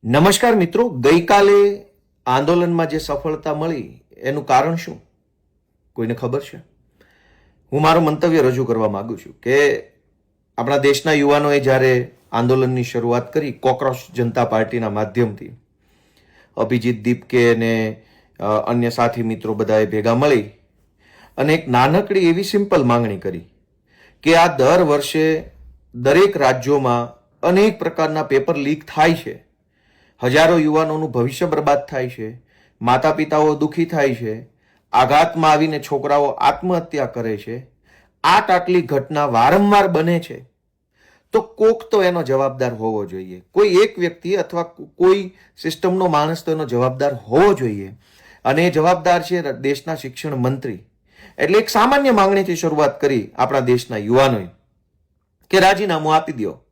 નમસ્કાર મિત્રો, ગઈકાલે આંદોલનમાં જે સફળતા મળી એનું કારણ શું કોઈને ખબર છે? હું મારું મંતવ્ય રજૂ કરવા માંગુ છું કે આપણા દેશના યુવાનોએ જ્યારે આંદોલનની શરૂઆત કરી કોકરોચ જનતા પાર્ટીના માધ્યમથી, અભિજીત દીપકે અને અન્ય સાથી મિત્રો બધાએ ભેગા મળી અને એક નાનકડી એવી સિમ્પલ માંગણી કરી કે આ દર વર્ષે દરેક રાજ્યોમાં અનેક પ્રકારના પેપર લીક થાય છે, હજારો યુવાનોનું ભવિષ્ય બરબાદ થાય છે, માતા પિતાઓ દુઃખી થાય છે, આઘાતમાં આવીને છોકરાઓ આત્મહત્યા કરે છે. આટલી ઘટના વારંવાર બને છે તો કોક તો એનો જવાબદાર હોવો જોઈએ. કોઈ એક વ્યક્તિ અથવા કોઈ સિસ્ટમનો માણસ તો એનો જવાબદાર હોવો જોઈએ અને એ જવાબદાર છે દેશના શિક્ષણ મંત્રી. એટલે એક સામાન્ય માંગણીથી શરૂઆત કરી આપણા દેશના યુવાનોએ કે રાજીનામું આપી દો.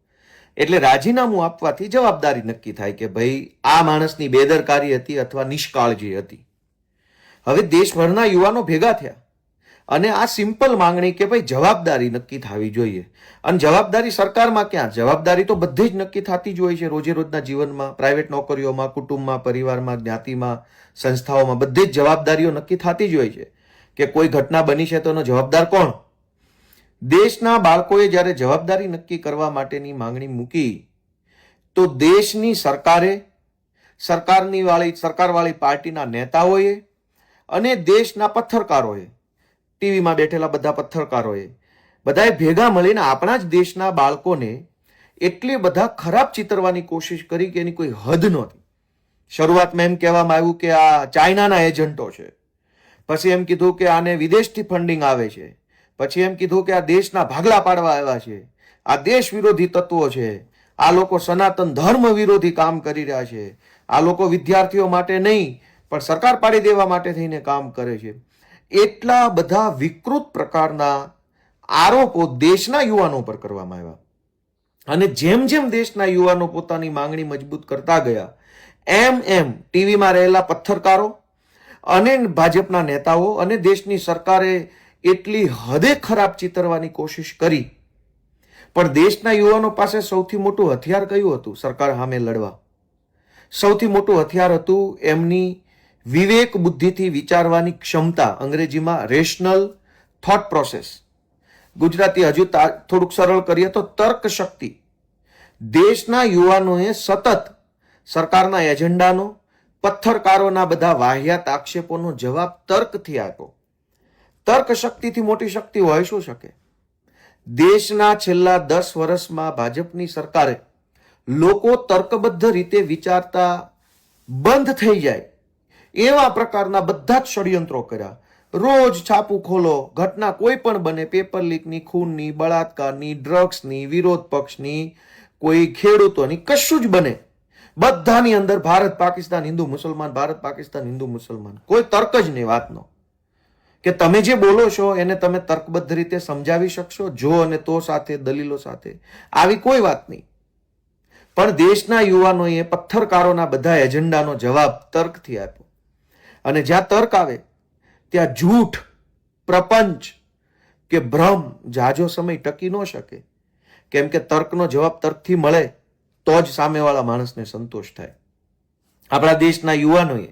એટલે રાજીનામું આપવાથી જવાબદારી નક્કી થાય કે ભાઈ આ માણસની બેદરકારી હતી અથવા નિષ્કાળજી હતી. હવે દેશભરના યુવાનો ભેગા થયા અને આ સિમ્પલ માંગણી કે ભાઈ જવાબદારી નક્કી થવી જોઈએ. અને જવાબદારી સરકારમાં ક્યાં, જવાબદારી તો બધી જ નક્કી થતી જ હોય છે રોજે રોજના જીવનમાં, પ્રાઇવેટ નોકરીઓમાં, કુટુંબમાં, પરિવારમાં, જ્ઞાતિમાં, સંસ્થાઓમાં, બધી જ જવાબદારીઓ નક્કી થતી જ હોય છે કે કોઈ ઘટના બની છે તો એનો જવાબદાર કોણ. દેશના બાળકોએ જ્યારે જવાબદારી નક્કી કરવા માટેની માંગણી મૂકી તો દેશની સરકારવાળી પાર્ટીના નેતાઓએ અને દેશના પત્રકારોએ, ટીવીમાં બેઠેલા બધા પત્રકારોએ બધાએ ભેગા મળીને આપણા જ દેશના બાળકોને એટલી બધા ખરાબ ચિતરવાની કોશિશ કરી કે એની કોઈ હદ નહોતી. શરૂઆતમાં એમ કહેવામાં આવ્યું કે આ ચાઇનાના એજન્ટો છે, પછી એમ કીધું કે આને વિદેશથી ફંડિંગ આવે છે, પછી એમ કીધું કે આ દેશના ભાગલા પાડવા આવ્યા છે, આ દેશ વિરોધી તત્વો છે, આ લોકો સનાતન ધર્મ વિરોધી કામ કરી રહ્યા છે, આ લોકો વિદ્યાર્થીઓ માટે નહીં પણ સરકાર પાડી દેવા માટે થઈને કામ કરે છે. એટલા બધા વિકૃત પ્રકારના આરોપો દેશના યુવાનો પર કરવામાં આવ્યા. અને જેમ જેમ દેશના યુવાનો પોતાની માંગણી મજબૂત કરતા ગયા એમ ટીવીમાં રહેલા પત્રકારો અને ભાજપના નેતાઓ અને દેશની સરકારે એટલી હદે ખરાબ ચિતરવાની કોશિશ કરી. પણ દેશના યુવાનો પાસે સૌથી મોટું હથિયાર કયું હતું સરકાર સામે લડવા? સૌથી મોટું હથિયાર હતું એમની વિવેક બુદ્ધિથી વિચારવાની ક્ષમતા, અંગ્રેજીમાં રેશનલ થોટ પ્રોસેસ, ગુજરાતી હજુ થોડુંક સરળ કરીએ તો તર્ક શક્તિ. દેશના યુવાનોએ સતત સરકારના એજન્ડાનો, પત્રકારોના બધા વાહિયાત આક્ષેપોનો જવાબ તર્કથી આપ્યો. તર્ક શક્તિથી મોટી શક્તિ હોય શું શકે? દેશના છેલ્લા 10 વર્ષમાં ભાજપની સરકારે લોકો તર્કબદ્ધ રીતે વિચારતા બંધ થઈ જાય એવા પ્રકારના બધા જ ષડયંત્રો કર્યા. રોજ છાપું ખોલો, ઘટના કોઈ પણ બને, પેપર લીકની, ખૂનની, બળાત્કારની, ડ્રગ્સની, વિરોધ પક્ષની, કોઈ ખેડૂતોની, કશું જ બને, બધાની અંદર ભારત પાકિસ્તાન હિન્દુ મુસલમાન, ભારત પાકિસ્તાન હિન્દુ મુસલમાન. કોઈ તર્ક જ નહીં વાતનો કે તમે જે બોલો છો એને તમે તર્કબદ્ધ રીતે સમજાવી શકશો, જો અને તો સાથે, દલીલો સાથે, આવી કોઈ વાત નહીં. પણ દેશના યુવાનોએ પત્રકારોના બધા એજન્ડાનો જવાબ તર્કથી આપ્યો. અને જ્યાં તર્ક આવે ત્યાં જૂઠ, પ્રપંચ કે ભ્રમ જાજો સમય ટકી ન શકે. કેમ કે તર્કનો જવાબ તર્કથી મળે તો જ સામેવાળા માણસને સંતોષ થાય. આપણા દેશના યુવાનોએ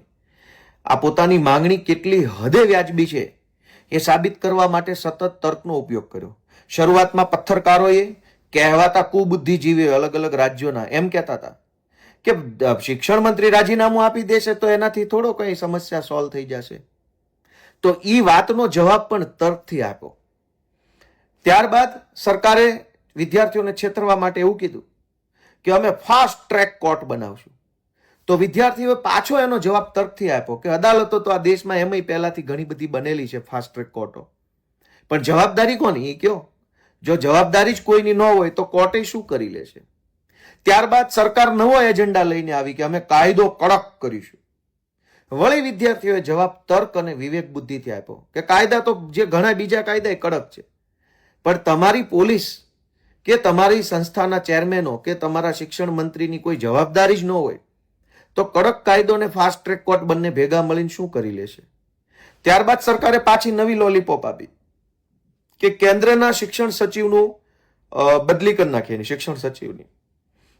આ પોતાની માંગણી કેટલી હદે વ્યાજબી છે એ સાબિત કરવા માટે સતત તર્કનો ઉપયોગ કર્યો. શરૂઆતમાં પત્રકારોએ કહેવાતા કુબુદ્ધિજીવીઓ અલગ અલગ રાજ્યોના એમ કહેતા હતા કે શિક્ષણ મંત્રી રાજીનામું આપી દેશે તો એનાથી થોડો કઈ સમસ્યા સોલ્વ થઈ જશે. તો એ વાતનો જવાબ પણ તર્કથી આપ્યો. ત્યારબાદ સરકારે વિદ્યાર્થીઓને છેતરવા માટે એવું કીધું કે અમે ફાસ્ટ ટ્રેક કોર્ટ બનાવશું. તો વિદ્યાર્થીઓએ પાછો એનો જવાબ તર્કથી આપ્યો કે અદાલતો તો આ દેશમાં એમય પહેલાથી ઘણી બધી બનેલી છે, ફાસ્ટ ટ્રેક કોર્ટો, પણ જવાબદારી કોની એ કયો? જો જવાબદારી જ કોઈની ન હોય તો કોર્ટે શું કરી લેશે? ત્યારબાદ સરકાર નવો એજન્ડા લઈને આવી કે અમે કાયદો કડક કરીશું. વળી વિદ્યાર્થીઓએ જવાબ તર્ક અને વિવેક બુદ્ધિથી આપ્યો કે કાયદા તો જે ઘણા બીજા કાયદા કડક છે, પણ તમારી પોલીસ કે તમારી સંસ્થાના ચેરમેનો કે તમારા શિક્ષણ મંત્રીની કોઈ જવાબદારી જ ન હોય તો કડક કાયદો ને ફાસ્ટ ટ્રેક કોર્ટ બંને ભેગા મળીને શું કરી લેશે? ત્યારબાદ સરકારે પાછી નવી લોલીપોપ આપી કે કેન્દ્રના શિક્ષણ સચિવનું બદલી કરી નાખી, શિક્ષણ સચિવની.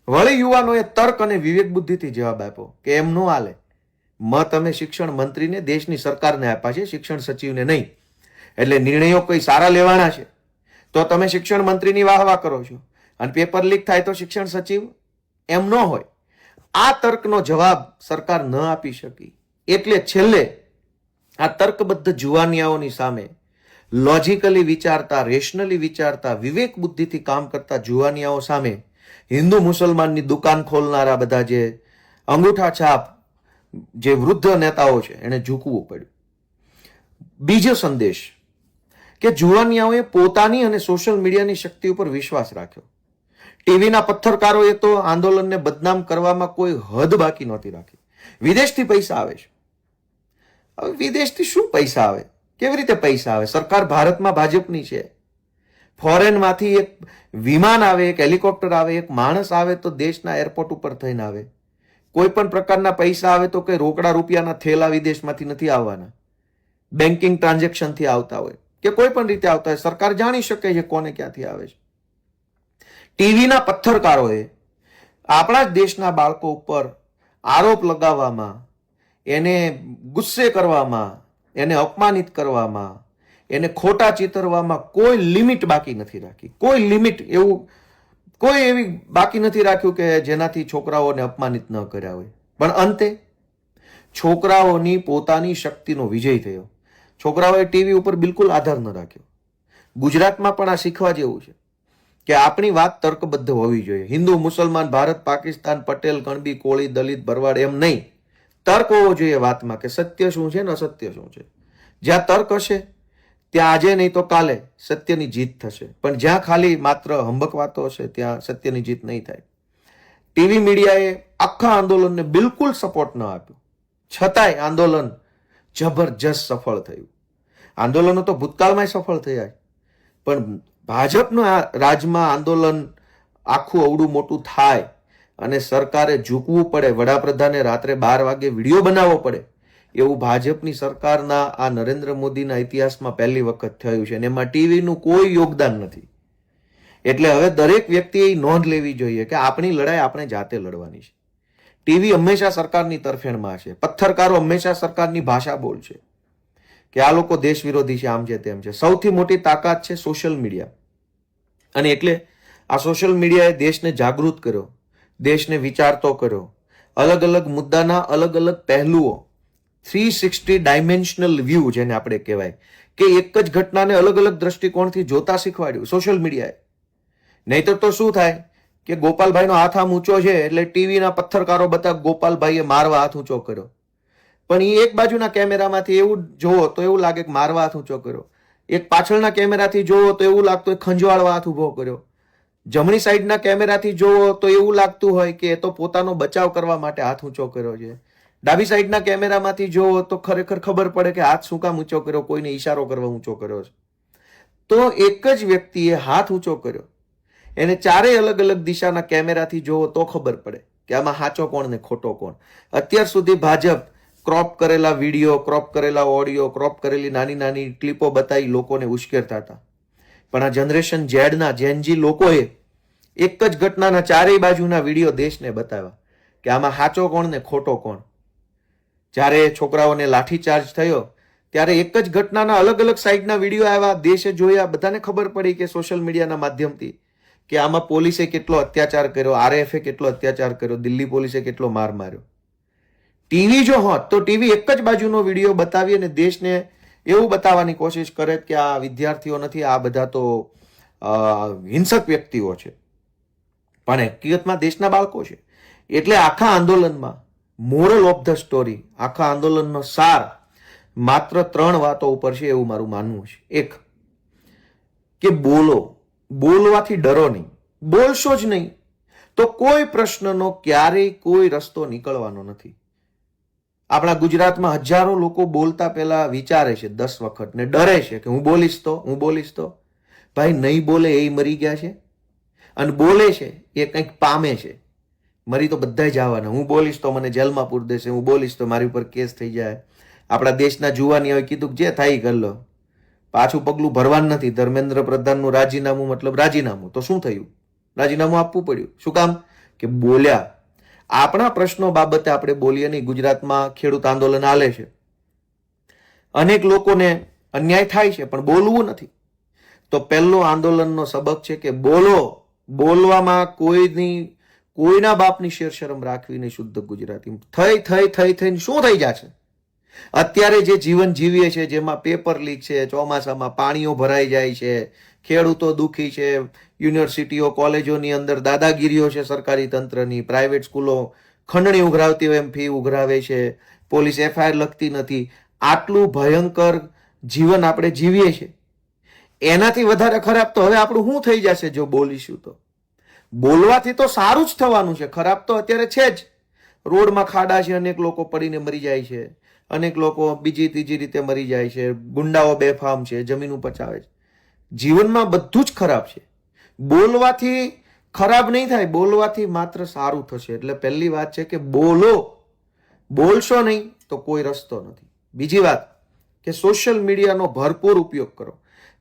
વળી યુવાનોએ તર્ક અને વિવેક બુદ્ધિથી જવાબ આપ્યો કે એમ નો હાલે. તમે શિક્ષણ મંત્રીને, દેશની સરકારને આપ્યા છે, શિક્ષણ સચિવને નહીં. એટલે નિર્ણયો કોઈ સારા લેવાના છે તો તમે શિક્ષણ મંત્રીની વાહવા કરો છો, અને પેપર લીક થાય તો શિક્ષણ સચિવ? એમ ન હોય. આ તર્કનો જવાબ સરકાર ન આપી શકી. એટલે છેલ્લે આ તર્કબદ્ધ જુવાનિયાઓની સામે લોજિકલી વિચારતા, રેશનલી વિચારતા, વિવેક બુદ્ધિથી કામ કરતા જુવાનિયાઓ સામે હિન્દુ મુસલમાનની દુકાન ખોલનારા બધા જે અંગૂઠા છાપ જે વૃદ્ધ નેતાઓ છે એને ઝૂકવું પડ્યું. બીજો સંદેશ કે જુવાનિયાઓએ પોતાની અને સોશિયલ મીડિયાની શક્તિ ઉપર વિશ્વાસ રાખ્યો. ટીવીના પત્રકારોએ તો આંદોલનને બદનામ કરવામાં કોઈ હદ બાકી નહોતી રાખી. વિદેશથી પૈસા આવે છે. હવે વિદેશથી શું પૈસા આવે? કેવી રીતે પૈસા આવે? સરકાર ભારતમાં ભાજપની છે. ફોરેનમાંથી એક વિમાન આવે, એક હેલિકોપ્ટર આવે, એક માણસ આવે તો દેશના એરપોર્ટ ઉપર થઈને આવે. કોઈ પણ પ્રકારના પૈસા આવે તો કઈ રોકડા રૂપિયાના થેલા વિદેશમાંથી નથી આવવાના. બેન્કિંગ ટ્રાન્ઝેક્શનથી આવતા હોય કે કોઈ પણ રીતે આવતા હોય. સરકાર જાણી શકે છે કોને ક્યાંથી આવે છે. ટીવીના પત્રકારોએ આપણા જ દેશના બાળકો ઉપર આરોપ લગાવવામાં, એને ગુસ્સે કરવામાં, એને અપમાનિત કરવામાં, એને ખોટા ચિતરવામાં કોઈ લિમિટ બાકી નથી રાખી. કોઈ લિમિટ એવું કોઈ એવી બાકી નથી રાખ્યું કે જેનાથી છોકરાઓને અપમાનિત ન કર્યા હોય. પણ અંતે છોકરાઓની પોતાની શક્તિનો વિજય થયો. છોકરાઓએ ટીવી ઉપર બિલકુલ આધાર ન રાખ્યો. ગુજરાતમાં પણ આ શીખવા જેવું છે કે આપણી વાત તર્કબદ્ધ હોવી જોઈએ. હિન્દુ, મુસલમાન, ભારત, પાકિસ્તાન, પટેલ, કણબી, કોળી, દલિત, ભરવાડ એમ નહીં. તર્ક હોવો જોઈએ વાતમાં કે સત્ય શું છે ને અસત્ય શું છે. જ્યાં તર્ક હશે ત્યાં આજે નહીં તો કાલે સત્યની જીત થશે. પણ જ્યાં ખાલી માત્ર હંબક વાતો હશે ત્યાં સત્યની જીત નહીં થાય. ટીવી મીડિયાએ આખા આંદોલનને બિલકુલ સપોર્ટ ન આપ્યો, છતાંય આંદોલન જબરજસ્ત સફળ થયું. આંદોલનો તો ભૂતકાળમાં સફળ થયા, પણ ભાજપના રાજમાં આંદોલન આખું અવડું મોટું થાય અને સરકારે ઝૂકવું પડે, વડાપ્રધાને રાત્રે 12 વાગે વિડીયો બનાવવો પડે, એવું ભાજપની સરકારના આ નરેન્દ્ર મોદીના ઇતિહાસમાં પહેલી વખત થયું છે. અને એમાં ટીવીનું કોઈ યોગદાન નથી. એટલે હવે દરેક વ્યક્તિએ નોંધ લેવી જોઈએ કે આપણી લડાઈ આપણે જાતે લડવાની છે. ટીવી હંમેશા સરકારની તરફેણમાં છે. પત્રકારો હંમેશા સરકારની ભાષા બોલશે કે આ લોકો દેશ વિરોધી છે, આમ છે, તેમ છે. સૌથી મોટી તાકાત છે સોશિયલ મીડિયા. અને એટલે આ સોશિયલ મીડિયાએ દેશને જાગૃત કર્યો, દેશને વિચારતો કર્યો. અલગ અલગ મુદ્દાના અલગ અલગ પહેલુઓ, 360 ડાયમેન્શનલ વ્યૂ જેને આપણે કહેવાય, કે એક જ ઘટનાને અલગ અલગ દ્રષ્ટિકોણથી જોતા શીખવાડ્યું સોશિયલ મીડિયાએ. નહીતર તો શું થાય કે ગોપાલભાઈનો હાથ આમ ઊંચો છે એટલે ટીવીના પત્રકારો બધા ગોપાલભાઈએ મારવા હાથ ઊંચો કર્યો. પણ એ એક બાજુના કેમેરામાંથી એવું જોવો તો એવું લાગે કે મારવા હાથ ઊંચો કર્યો. એક પાછળના કેમેરાથી જોવો તો એવું લાગતું ખંજવાળવા હાથ ઊભો કર્યો. જમણી સાઈડના કેમેરાથી જોવો તો એવું લાગતું હોય કે એ તો પોતાનો બચાવ કરવા માટે હાથ ઊંચો કર્યો છે. ડાબી સાઈડના કેમેરામાંથી જોવો તો ખરેખર ખબર પડે કે હાથ શું કામ ઊંચો કર્યો, કોઈને ઈશારો કરવા ઊંચો કર્યો છે. તો એક જ વ્યક્તિએ હાથ ઊંચો કર્યો, એને ચારેય અલગ અલગ દિશાના કેમેરાથી જોવો તો ખબર પડે કે આમાં સાચો કોણ ને ખોટો કોણ. અત્યાર સુધી ભાજપ ક્રોપ કરેલા વિડીયો, ક્રોપ કરેલા ઓડિયો, ક્રોપ કરેલી નાની નાની ક્લિપો બતાવી લોકોને ઉશ્કેરતા હતા. પણ આ જનરેશન ઝેડના જેનજી લોકોએ એક જ ઘટનાના ચારેય બાજુના વિડીયો દેશને બતાવ્યા કે આમાં સાચો કોણ ને ખોટો કોણ. જ્યારે છોકરાઓને લાઠીચાર્જ થયો ત્યારે એક જ ઘટનાના અલગ અલગ સાઈડના વિડીયો આવ્યા, દેશે જોયા, બધાને ખબર પડી કે સોશિયલ મીડિયાના માધ્યમથી કે આમાં પોલીસે કેટલો અત્યાચાર કર્યો, આરએફએ કેટલો અત્યાચાર કર્યો, દિલ્હી પોલીસે કેટલો માર માર્યો. ટીવી જો હોત તો ટીવી એક જ બાજુનો વિડીયો બતાવી અને દેશને એવું બતાવવાની કોશિશ કરે કે આ વિદ્યાર્થીઓ નથી, આ બધા તો હિંસક વ્યક્તિઓ છે. પણ હકીકતમાં દેશના બાળકો છે. એટલે આખા આંદોલનમાં મોરલ ઓફ ધ સ્ટોરી, આખા આંદોલનનો સાર માત્ર 3 વાતો ઉપર છે એવું મારું માનવું છે. એક કે બોલો, બોલવાથી ડરો નહીં. બોલશો જ નહીં તો કોઈ પ્રશ્નનો ક્યારેય કોઈ રસ્તો નીકળવાનો નથી. આપણા ગુજરાતમાં હજારો લોકો બોલતા પહેલા વિચારે છે 10 વખત ને ડરે છે કે હું બોલીશ તો. ભાઈ નહીં બોલે એ મરી ગયા છે, અને બોલે છે એ કંઈક પામે છે. મરી તો બધા જવાના. હું બોલીશ તો મને જેલમાં પૂરી દેશે, હું બોલીશ તો મારી ઉપર કેસ થઈ જાય. આપણા દેશના જુવાનીઓએ કીધું જે થાય કરી લો, પાછું પગલું ભરવાનું નથી. ધર્મેન્દ્ર પ્રધાનનું રાજીનામું મતલબ રાજીનામું. તો શું થયું? રાજીનામું આપવું પડ્યું. શું કામ? કે બોલ્યા. આપણા પ્રશ્નો બાબતે આપણે બોલીએ નહીં. ગુજરાતમાં ખેડૂત આંદોલન હાલે છે, અનેક લોકોને અન્યાય થાય છે, પણ બોલવું નથી. તો પહેલો આંદોલનનો સબક છે કે બોલો. બોલવામાં કોઈના બાપની શેરશરમ રાખવી નહીં. શુદ્ધ ગુજરાતી થઈને શું થઈ જશે? અત્યારે જે જીવન જીવીએ છે, જેમાં પેપર લીક છે, ચોમાસામાં પાણીઓ ભરાઈ જાય છે, ખેડૂતો દુખી છે, યુનિવર્સિટીઓ કોલેજોની અંદર દાદાગીરીઓ છે સરકારી તંત્રની, પ્રાઇવેટ સ્કૂલો ખંડણી ઉઘરાવતી હોય એમ ફી ઉઘરાવે છે, પોલીસ એફઆઈઆર લખતી નથી. આટલું ભયંકર જીવન આપણે જીવીએ છીએ. એનાથી વધારે ખરાબ તો હવે આપણું શું થઈ જશે જો બોલીશું તો? બોલવાથી તો સારું જ થવાનું છે. ખરાબ તો અત્યારે છે જ. રોડમાં ખાડા છે, અનેક લોકો પડીને મરી જાય છે, અનેક લોકો બીજી ત્રીજી રીતે મરી જાય છે, ગુંડાઓ બેફામ છે, જમીન પચાવે છે. જીવનમાં બધું જ ખરાબ છે. બોલવાથી ખરાબ નહીં થાય, બોલવાથી માત્ર સારું થશે. એટલે પહેલી વાત છે કે બોલો. બોલશો નહીં તો કોઈ રસ્તો નથી. બીજી વાત કે સોશિયલ મીડિયાનો ભરપૂર ઉપયોગ કરો.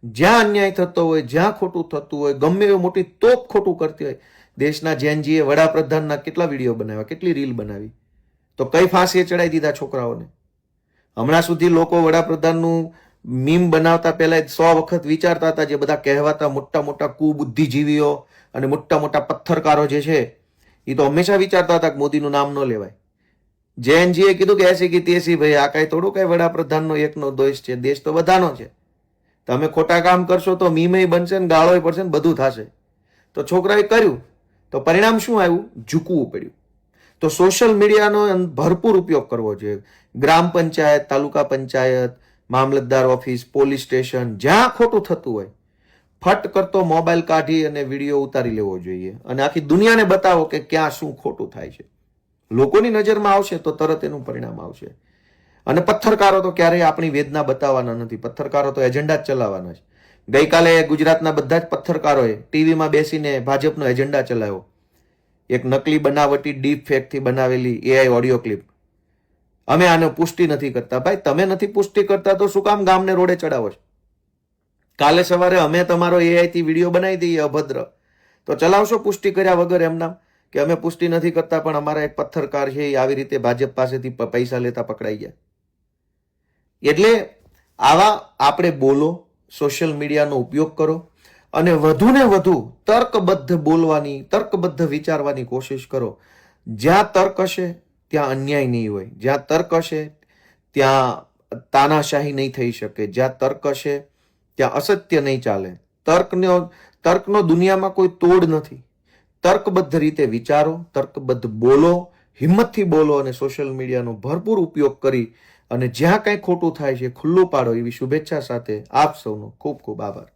જ્યાં અન્યાય થતો હોય, જ્યાં ખોટું થતું હોય, ગમે એવી મોટી તોપ ખોટું કરતી હોય. દેશના જેનજીએ વડાપ્રધાનના કેટલા વિડીયો બનાવ્યા, કેટલી રીલ બનાવી, તો કઈ ફાંસીએ ચડાવી દીધા છોકરાઓને. હમણાં સુધી લોકો વડાપ્રધાનનું મીમ બનાવતા પહેલા 100 વખત વિચારતા હતા. જે બધા કહેવાતા મોટા મોટા કુબુદ્ધિજીવીઓ અને મોટા મોટા પથ્થરકારો જે છે, એ તો હંમેશા વિચારતા હતા કે મોદીનું નામ ન લેવાય. જેનજીએ કીધું કે એસી કી તેસી, ભાઈ આ કઈ થોડું કઈ વડાપ્રધાનનો એકનો દેશ છે, દેશ તો બધાનો છે. તમે ખોટા કામ કરશો તો મીમય બનશે ને ગાળોય પડશે ને બધું થશે. તો છોકરાએ કર્યું તો પરિણામ શું આવ્યું? ઝૂકવું પડ્યું. તો સોશિયલ મીડિયાનો ભરપૂર ઉપયોગ કરવો જોઈએ. ગ્રામ પંચાયત, તાલુકા પંચાયત, મામલતદાર ઓફિસ, પોલીસ સ્ટેશન, જ્યાં ખોટું થતું હોય, ફટ કરતો મોબાઈલ કાઢી અને વિડીયો ઉતારી લેવો જોઈએ અને આખી દુનિયાને બતાવો કે ક્યાં શું ખોટું થાય છે. લોકોની નજરમાં આવશે તો તરત એનું પરિણામ આવશે. અને પથ્થરકારો તો ક્યારેય આપણી વેદના બતાવવાના નથી. પથ્થરકારો તો એજન્ડા જ ચલાવવાના છે. ગઈકાલે ગુજરાતના બધા જ પથ્થરકારોએ ટીવીમાં બેસીને ભાજપનો એજન્ડા ચલાવ્યો. એક નકલી બનાવટી ડીપ ફેકથી બનાવેલી એઆઈ ઓડિયો ક્લિપ. અમે આને પુષ્ટિ નથી કરતા. ભાઈ તમે નથી પુષ્ટિ કરતા તો શું કામ ગામને રોડે ચડાવો છો? કાલે સવારે અમે તમારો એઆઈ થી વિડીયો બનાવી દઈએ અભદ્ર, તો ચલાવશો પુષ્ટિ કર્યા વગર એમના કે અમે પુષ્ટિ નથી કરતા પણ અમારા એક પથ્થરકાર છે એ આવી રીતે ભાજપ પાસેથી પૈસા લેતા પકડાઈ ગયા. એટલે આવા આપણે બોલો, સોશિયલ મીડિયાનો ઉપયોગ કરો અને વધુને વધુ તર્કબદ્ધ બોલવાની, તર્કબદ્ધ વિચારવાની કોશિશ કરો. જ્યાં તર્ક હશે ત્યાં અન્યાય નહીં હોય. જ્યાં તર્ક હશે ત્યાં તાનાશાહી નહીં થઈ શકે. જ્યાં તર્ક હશે ત્યાં અસત્ય નહીં ચાલે. તર્કનો દુનિયામાં કોઈ તોડ નથી. તર્કબદ્ધ રીતે વિચારો, તર્કબદ્ધ બોલો, હિંમતથી બોલો અને સોશિયલ મીડિયાનો ભરપૂર ઉપયોગ કરી અને જ્યાં કંઈ ખોટું થાય છે ખુલ્લું પાડો. એવી શુભેચ્છા સાથે આપ સૌનો ખૂબ ખૂબ આભાર.